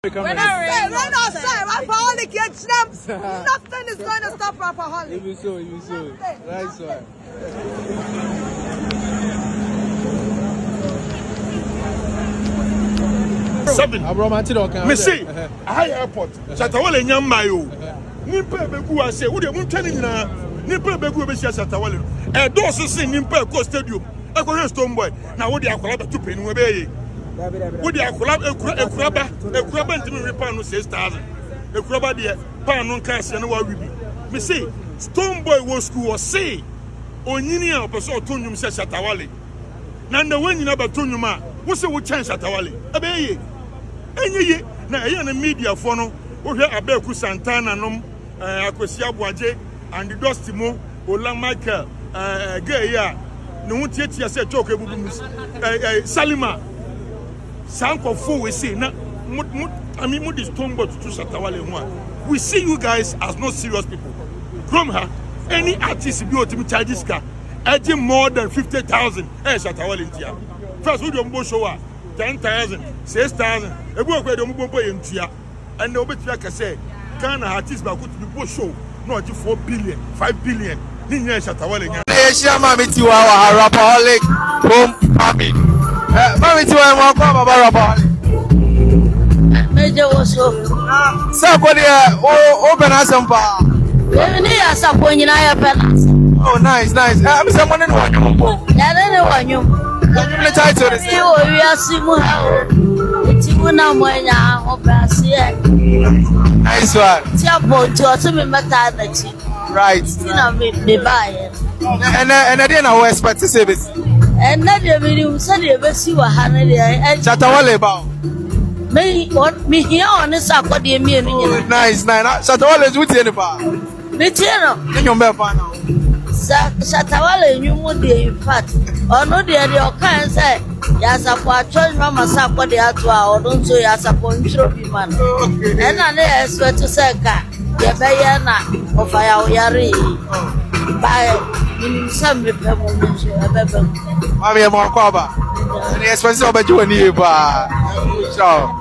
Nothing is going to stop Rapaholic. Even so. Right, sir. Seven. Messi, high airport. Shatawale nyamayo. Nimpe begu ase. Wo de muntani nyina. Nimpe begu be sia Shatawale. E do so sin nimpe ko stadium. E ko Stone Boy. Na wo de akola ba tupe ni we be ye. Wo de akola ekuraba ntimi repa no 6000. Ekuraba de pa no nka ase na wa wibi. Messi, Stone Boy wo school o say onyini a opeso otonyum sia Shatawale. Na nda wanyina ba tonyum a wo se wo chan Shatawale. E be ye. Enye na eya na media for no wo hwe Abeku Santana nom Akwesi Abuaje and the Dostimo Ola Michael gay ya no huntiatia se talk ebubu Salima Sankofo we say na I mean mo this Stone Boy to Shatawale ho we see you guys as not serious people from her any artist be otimi charges ka eje more than 50,000 Shatawale ntia first we do mbo show 10,000, 6,000. Ebu okwe de mbo boy ntua. And the obetia ka say Ghana artist ba could be show no 4 billion, 5 billion. Ni nya Shatawale nya. Asia mama ti wa Rapaholic home farming. Mama ti wa mo kwa baba Rapaholic. Meje wo so. Sa ko de o benasempa. Ni ya sa ko nyina ya penas. Oh nice. Am say money no wanyum po. Ya ne wanyum. The title is nice one. Right. And I didn't know expect to say this. And not the video said you ever see what Shatawale about me here on this. I got the immune. Nice. Shatawale is with you. Mitino, your member. Shatawale you would be in fact. Or no, dear, your kind say, yes, I put church mama support the atwa, or don't say, yes, I put man. And I expect to say, Yabayana of Ayari by some people. Mammy, more cover. And the expensive of a junior bar. So.